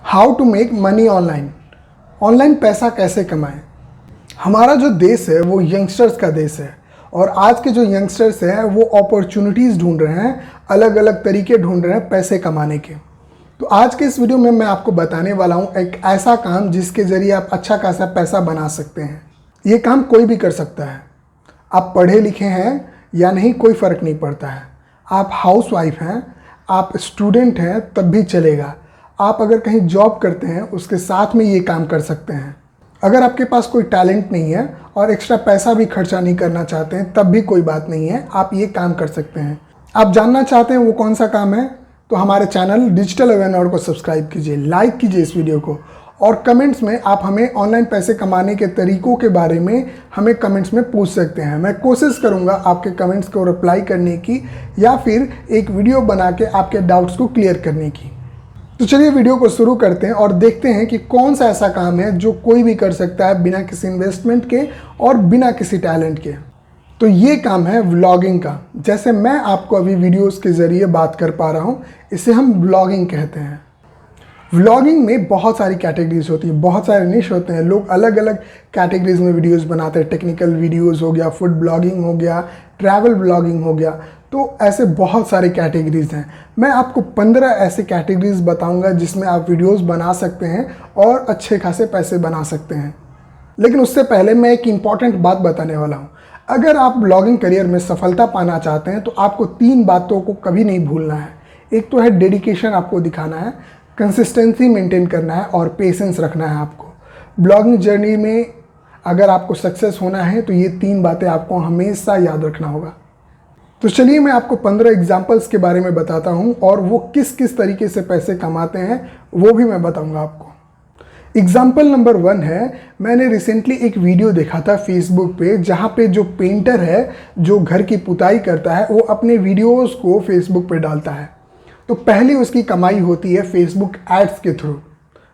How to make money online. Online पैसा कैसे कमाएं। हमारा जो देश है वो यंगस्टर्स का देश है और आज के जो यंगस्टर्स हैं वो अपॉर्चुनिटीज़ ढूंढ रहे हैं, अलग अलग तरीके ढूंढ रहे हैं पैसे कमाने के। तो आज के इस वीडियो में मैं आपको बताने वाला हूँ एक ऐसा काम जिसके ज़रिए आप अच्छा खासा पैसा बना सकते हैं। ये काम कोई भी कर सकता है, आप पढ़े लिखे हैं या नहीं कोई फ़र्क नहीं पड़ता है। आप हाउसवाइफ हैं, आप स्टूडेंट हैं तब भी चलेगा। आप अगर कहीं जॉब करते हैं उसके साथ में ये काम कर सकते हैं। अगर आपके पास कोई टैलेंट नहीं है और एक्स्ट्रा पैसा भी खर्चा नहीं करना चाहते हैं तब भी कोई बात नहीं है, आप ये काम कर सकते हैं। आप जानना चाहते हैं वो कौन सा काम है तो हमारे चैनल डिजिटल अवेयर को सब्सक्राइब कीजिए, लाइक कीजिए इस वीडियो को और कमेंट्स में आप हमें ऑनलाइन पैसे कमाने के तरीकों के बारे में हमें कमेंट्स में पूछ सकते हैं। मैं कोशिश करूंगा आपके कमेंट्स को रिप्लाई करने की या फिर एक वीडियो बना के आपके डाउट्स को क्लियर करने की। तो चलिए वीडियो को शुरू करते हैं और देखते हैं कि कौन सा ऐसा काम है जो कोई भी कर सकता है बिना किसी इन्वेस्टमेंट के और बिना किसी टैलेंट के। तो ये काम है व्लॉगिंग का। जैसे मैं आपको अभी वीडियोस के ज़रिए बात कर पा रहा हूँ, इसे हम व्लॉगिंग कहते हैं। व्लॉगिंग में बहुत सारी कैटेगरीज होती हैं, बहुत सारे निश होते हैं। लोग अलग अलग कैटेगरीज में वीडियोस बनाते हैं। टेक्निकल वीडियोस हो गया, फूड ब्लॉगिंग हो गया, ट्रैवल ब्लॉगिंग हो गया। तो ऐसे बहुत सारे कैटेगरीज हैं। मैं आपको 15 ऐसे कैटेगरीज बताऊंगा जिसमें आप वीडियोस बना सकते हैं और अच्छे खासे पैसे बना सकते हैं। लेकिन उससे पहले मैं एक इम्पॉर्टेंट बात बताने वाला हूँ। अगर आप ब्लॉगिंग करियर में सफलता पाना चाहते हैं तो आपको 3 बातों को कभी नहीं भूलना है। एक तो है डेडिकेशन, आपको दिखाना है, कंसिस्टेंसी मेंटेन करना है और पेशेंस रखना है आपको। ब्लॉगिंग जर्नी में अगर आपको सक्सेस होना है तो ये 3 बातें आपको हमेशा याद रखना होगा। तो चलिए मैं आपको 15 एग्जाम्पल्स के बारे में बताता हूँ और वो किस किस तरीके से पैसे कमाते हैं वो भी मैं बताऊँगा आपको। एग्जाम्पल नंबर 1 है, मैंने रिसेंटली एक वीडियो देखा था फेसबुक पे जहाँ पे जो पेंटर है जो घर की पुताई करता है वो अपने वीडियोस को फेसबुक पे डालता है। तो पहली उसकी कमाई होती है फेसबुक एड्स के थ्रू।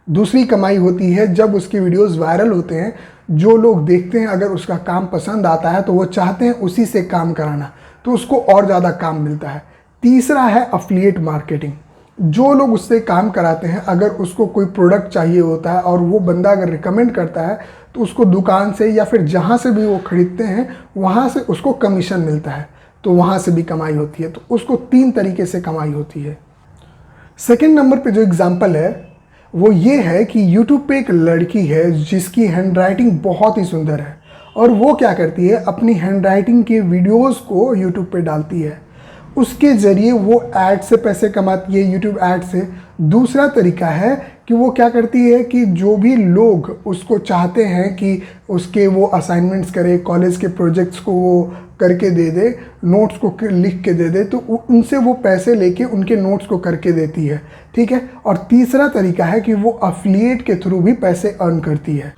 दूसरी कमाई होती है जब उसके वीडियोस वायरल होते हैं, जो लोग देखते हैं अगर उसका काम पसंद आता है तो वो चाहते हैं उसी से काम कराना, तो उसको और ज़्यादा काम मिलता है। तीसरा है अफिलिएट मार्केटिंग। जो लोग उससे काम कराते हैं अगर उसको कोई प्रोडक्ट चाहिए होता है और वो बंदा अगर रिकमेंड करता है तो उसको दुकान से या फिर जहाँ से भी वो खरीदते हैं वहाँ से उसको कमीशन मिलता है, तो वहाँ से भी कमाई होती है। तो उसको 3 तरीके से कमाई होती है। सेकेंड नंबर पे जो एग्जाम्पल है वो ये है कि YouTube पे एक लड़की है जिसकी हैंडराइटिंग बहुत ही सुंदर है और वो क्या करती है, अपनी हैंडराइटिंग के वीडियोस को YouTube पे डालती है। उसके ज़रिए वो ऐड से पैसे कमाती है, YouTube ऐड से। दूसरा तरीका है कि वो क्या करती है कि जो भी लोग उसको चाहते हैं कि उसके वो असाइनमेंट्स करे, कॉलेज के प्रोजेक्ट्स को वो करके दे दे, नोट्स को लिख के दे दे, तो उनसे वो पैसे लेके उनके नोट्स को करके देती है। ठीक है। और तीसरा तरीका है कि वो अफिलिएट के थ्रू भी पैसे अर्न करती है।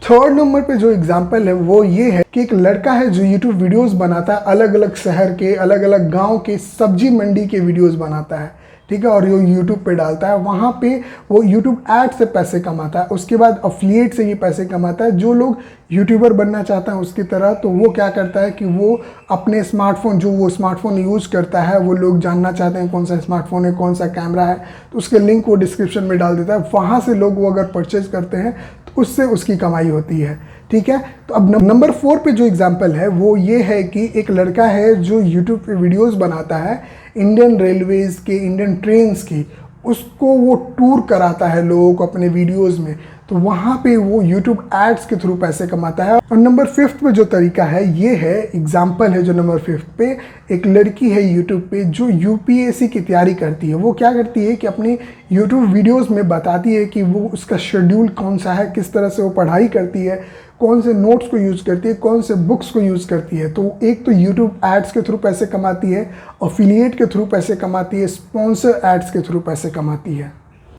थर्ड नंबर पे जो एग्जाम्पल है वो ये है कि एक लड़का है जो यूट्यूब वीडियोस बनाता है, अलग अलग शहर के, अलग अलग गांव के सब्जी मंडी के वीडियोस बनाता है। ठीक है। और ये यूट्यूब पे डालता है, वहाँ पे वो यूट्यूब ऐड से पैसे कमाता है। उसके बाद अफिलिएट से ये पैसे कमाता है। जो लोग यूट्यूबर बनना चाहते हैं उसकी तरह, तो वो क्या करता है कि वो अपने स्मार्टफोन, जो वो स्मार्टफोन यूज़ करता है, वो लोग जानना चाहते हैं कौन सा स्मार्टफोन है, कौन सा कैमरा है, तो उसके लिंक वो डिस्क्रिप्शन में डाल देता है। वहाँ से लोग वो अगर परचेज करते हैं तो उससे उसकी कमाई होती है। ठीक है। तो अब नंबर 4 पे जो एग्जाम्पल है वो ये है कि एक लड़का है जो यूट्यूब पे वीडियोस बनाता है इंडियन रेलवेज़ के, इंडियन ट्रेन्स की। उसको वो टूर कराता है लोगों को अपने वीडियोस में, तो वहाँ पे वो यूट्यूब एड्स के थ्रू पैसे कमाता है। और नंबर 5 पे जो तरीका है ये है, एग्जाम्पल है जो नंबर 5 पे, एक लड़की है यूट्यूब पे जो यूपीएससी की तैयारी करती है। वो क्या करती है कि अपनी यूट्यूब वीडियोस में बताती है कि वो उसका शेड्यूल कौन सा है, किस तरह से वो पढ़ाई करती है, कौन से नोट्स को यूज़ करती है, कौन से बुक्स को यूज़ करती है। तो एक तो यूट्यूब एड्स के थ्रू पैसे कमाती है, अफिलिएट के थ्रू पैसे कमाती है, स्पॉन्सर एड्स के थ्रू पैसे कमाती है।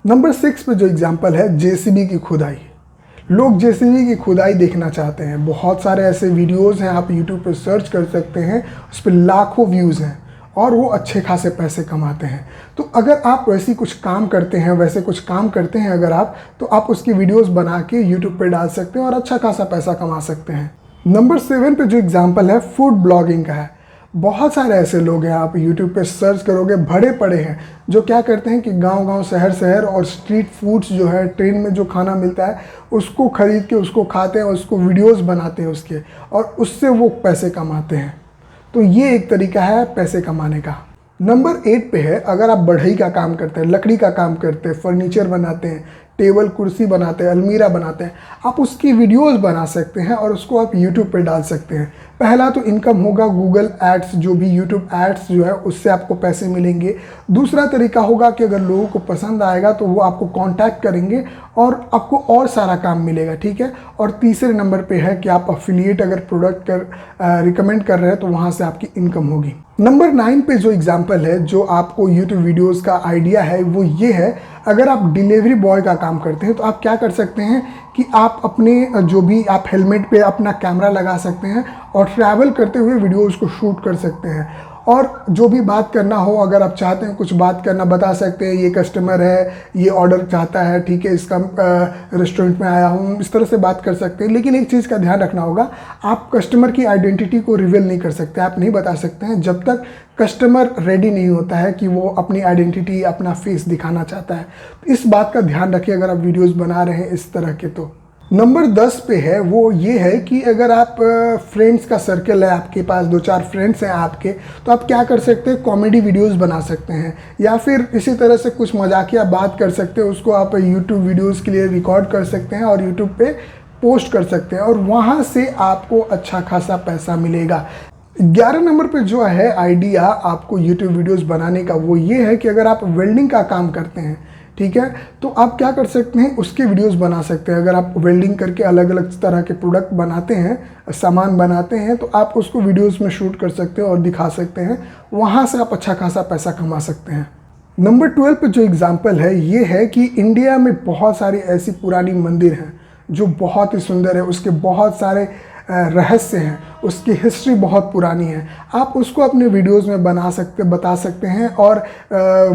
नंबर 6 पे जो एग्जांपल है जेसीबी की खुदाई। लोग जेसीबी की खुदाई देखना चाहते हैं। बहुत सारे ऐसे वीडियोस हैं, आप यूट्यूब पे सर्च कर सकते हैं, उस पर लाखों व्यूज़ हैं और वो अच्छे खासे पैसे कमाते हैं। तो अगर आप वैसी कुछ काम करते हैं, वैसे कुछ काम करते हैं अगर आप, तो आप उसकी वीडियोस बना के यूट्यूब पे डाल सकते हैं और अच्छा खासा पैसा कमा सकते हैं। नंबर 7 पे जो एग्जांपल है फूड ब्लॉगिंग का है। बहुत सारे ऐसे लोग हैं, आप YouTube पे सर्च करोगे, भरे पड़े हैं, जो क्या करते हैं कि गांव-गांव, शहर-शहर और स्ट्रीट फूड्स जो है, ट्रेन में जो खाना मिलता है उसको खरीद के उसको खाते हैं और उसको वीडियोस बनाते हैं उसके, और उससे वो पैसे कमाते हैं। तो ये एक तरीका है पैसे कमाने का। नंबर 8 पे है, अगर आप बढ़ई का काम करते हैं, लकड़ी का काम करते हैं, फर्नीचर बनाते हैं, टेबल कुर्सी बनाते हैं, अलमीरा बनाते हैं, आप उसकी वीडियोस बना सकते हैं और उसको आप यूट्यूब पे डाल सकते हैं। पहला तो इनकम होगा गूगल एड्स, जो भी यूट्यूब एड्स जो है उससे आपको पैसे मिलेंगे। दूसरा तरीका होगा कि अगर लोगों को पसंद आएगा तो वो आपको कांटेक्ट करेंगे और आपको और सारा काम मिलेगा, ठीक है। और तीसरे नंबर पे है कि आप अफिलिएट अगर प्रोडक्ट रिकमेंड कर रहे हैं तो वहाँ से आपकी इनकम होगी। नंबर 9 पे जो एग्जाम्पल है, जो आपको यूट्यूब वीडियोस का आइडिया है, वो ये है, अगर आप डिलीवरी बॉय का काम करते हैं तो आप क्या कर सकते हैं कि आप अपने जो भी आप हेलमेट पे अपना कैमरा लगा सकते हैं और ट्रैवल करते हुए वीडियोस को शूट कर सकते हैं। और जो भी बात करना हो, अगर आप चाहते हैं कुछ बात करना, बता सकते हैं ये कस्टमर है, ये ऑर्डर चाहता है, ठीक है, इसका रेस्टोरेंट में आया हूँ, इस तरह से बात कर सकते हैं। लेकिन एक चीज़ का ध्यान रखना होगा, आप कस्टमर की आइडेंटिटी को रिवील नहीं कर सकते, आप नहीं बता सकते हैं जब तक कस्टमर रेडी नहीं होता है कि वो अपनी आइडेंटिटी, अपना फेस दिखाना चाहता है। तो इस बात का ध्यान रखिए अगर आप वीडियोज़ बना रहे हैं इस तरह के। तो नंबर 10 पे है, वो ये है कि अगर आप फ्रेंड्स का सर्कल है, आपके पास 2-4 फ्रेंड्स हैं आपके, तो आप क्या कर सकते हैं, कॉमेडी वीडियोस बना सकते हैं, या फिर इसी तरह से कुछ मजाकिया बात कर सकते हैं, उसको आप यूट्यूब वीडियोस के लिए रिकॉर्ड कर सकते हैं और यूट्यूब पे पोस्ट कर सकते हैं और वहाँ से आपको अच्छा खासा पैसा मिलेगा। 11 नंबर पे जो है आइडिया आपको यूट्यूब वीडियोस बनाने का, वो ये है कि अगर आप वेल्डिंग का काम करते हैं, ठीक है, तो आप क्या कर सकते हैं, उसके वीडियोस बना सकते हैं। अगर आप वेल्डिंग करके अलग अलग तरह के प्रोडक्ट बनाते हैं, सामान बनाते हैं, तो आप उसको वीडियोस में शूट कर सकते हैं और दिखा सकते हैं, वहाँ से आप अच्छा खासा पैसा कमा सकते हैं। नंबर 12 पे जो एग्जाम्पल है, ये है कि इंडिया में बहुत सारी ऐसी पुरानी मंदिर हैं जो बहुत ही सुंदर है, उसके बहुत सारे रहस्य हैं, उसकी हिस्ट्री बहुत पुरानी है। आप उसको अपने वीडियोस में बता सकते हैं और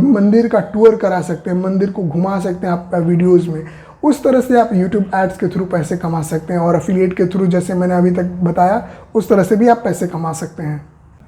मंदिर का टूर करा सकते हैं, मंदिर को घुमा सकते हैं आप वीडियोस में। उस तरह से आप यूट्यूब एड्स के थ्रू पैसे कमा सकते हैं और एफिलिएट के थ्रू, जैसे मैंने अभी तक बताया, उस तरह से भी आप पैसे कमा सकते हैं।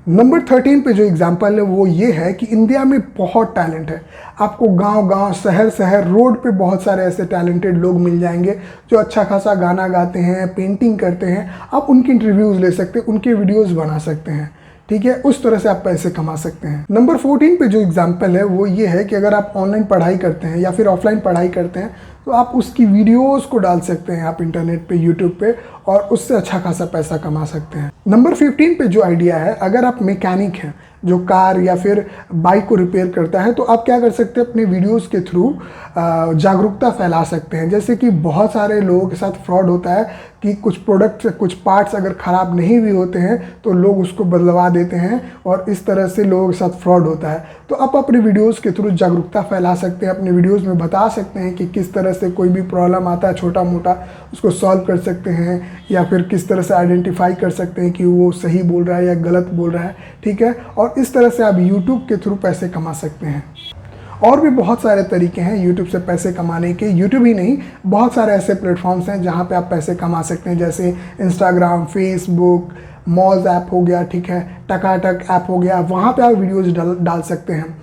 नंबर 13 पे जो एग्जाम्पल है, वो ये है कि इंडिया में बहुत टैलेंट है। आपको गांव-गांव, शहर-शहर, रोड पे बहुत सारे ऐसे टैलेंटेड लोग मिल जाएंगे जो अच्छा खासा गाना गाते हैं, पेंटिंग करते हैं। आप उनके इंटरव्यूज़ ले सकते हैं, उनके वीडियोज़ बना सकते हैं, ठीक है। उस तरह से आप पैसे कमा सकते हैं। नंबर 14 पे जो एग्जाम्पल है, वो ये है कि अगर आप ऑनलाइन पढ़ाई करते हैं या फिर ऑफलाइन पढ़ाई करते हैं, तो आप उसकी वीडियोस को डाल सकते हैं आप इंटरनेट पे, यूट्यूब पे, और उससे अच्छा खासा पैसा कमा सकते हैं। नंबर 15 पे जो आइडिया है, अगर आप मैकेनिक हैं जो कार या फिर बाइक को रिपेयर करता है, तो आप क्या कर सकते हैं, अपने वीडियोस के थ्रू जागरूकता फैला सकते हैं। जैसे कि बहुत सारे लोगों के साथ फ्रॉड होता है कि कुछ प्रोडक्ट्स, कुछ पार्ट्स अगर ख़राब नहीं भी होते हैं तो लोग उसको बदलवा देते हैं और इस तरह से लोगों के साथ फ्रॉड होता है। तो आप अपने वीडियोस के थ्रू जागरूकता फैला सकते हैं, अपने वीडियोस में बता सकते हैं कि किस तरह से कोई भी प्रॉब्लम आता है छोटा मोटा, उसको सॉल्व कर सकते हैं, या फिर किस तरह से आइडेंटिफाई कर सकते हैं कि वो सही बोल रहा है या गलत बोल रहा है, ठीक है। और इस तरह से आप यूट्यूब के थ्रू पैसे कमा सकते हैं। और भी बहुत सारे तरीके हैं यूट्यूब से पैसे कमाने के। यूट्यूब ही नहीं, बहुत सारे ऐसे प्लेटफॉर्म्स हैं जहाँ पे आप पैसे कमा सकते हैं, जैसे इंस्टाग्राम, फेसबुक, मॉज ऐप हो गया, ठीक है, टकाटक ऐप हो गया। वहाँ पे आप वीडियोज़ डाल सकते हैं।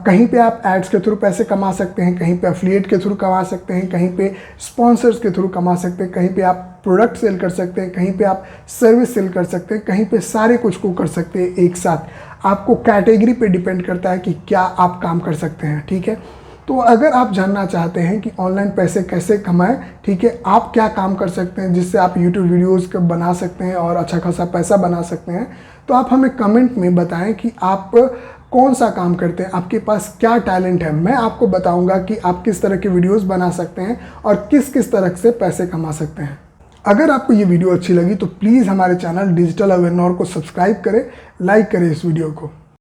कहीं पे आप एड्स के थ्रू पैसे कमा सकते हैं, कहीं पे एफिलिएट के थ्रू कमा सकते हैं, कहीं पे स्पॉन्सर्स के थ्रू कमा सकते हैं, कहीं पे आप प्रोडक्ट सेल कर सकते हैं, कहीं पे आप सर्विस सेल कर सकते हैं, कहीं पे सारे कुछ को कर सकते हैं एक साथ। आपको कैटेगरी पे डिपेंड करता है कि क्या आप काम कर सकते हैं, ठीक है। तो अगर आप जानना चाहते हैं कि ऑनलाइन पैसे कैसे कमाएं, ठीक है, आप क्या काम कर सकते हैं जिससे आप यूट्यूब वीडियोज़ बना सकते हैं और अच्छा खासा पैसा बना सकते हैं, तो आप हमें कमेंट में बताएं कि आप कौन सा काम करते हैं, आपके पास क्या टैलेंट है। मैं आपको बताऊंगा कि आप किस तरह के वीडियोस बना सकते हैं और किस किस तरह से पैसे कमा सकते हैं। अगर आपको ये वीडियो अच्छी लगी तो प्लीज़ हमारे चैनल डिजिटल अवेनोर को सब्सक्राइब करें, लाइक करें इस वीडियो को।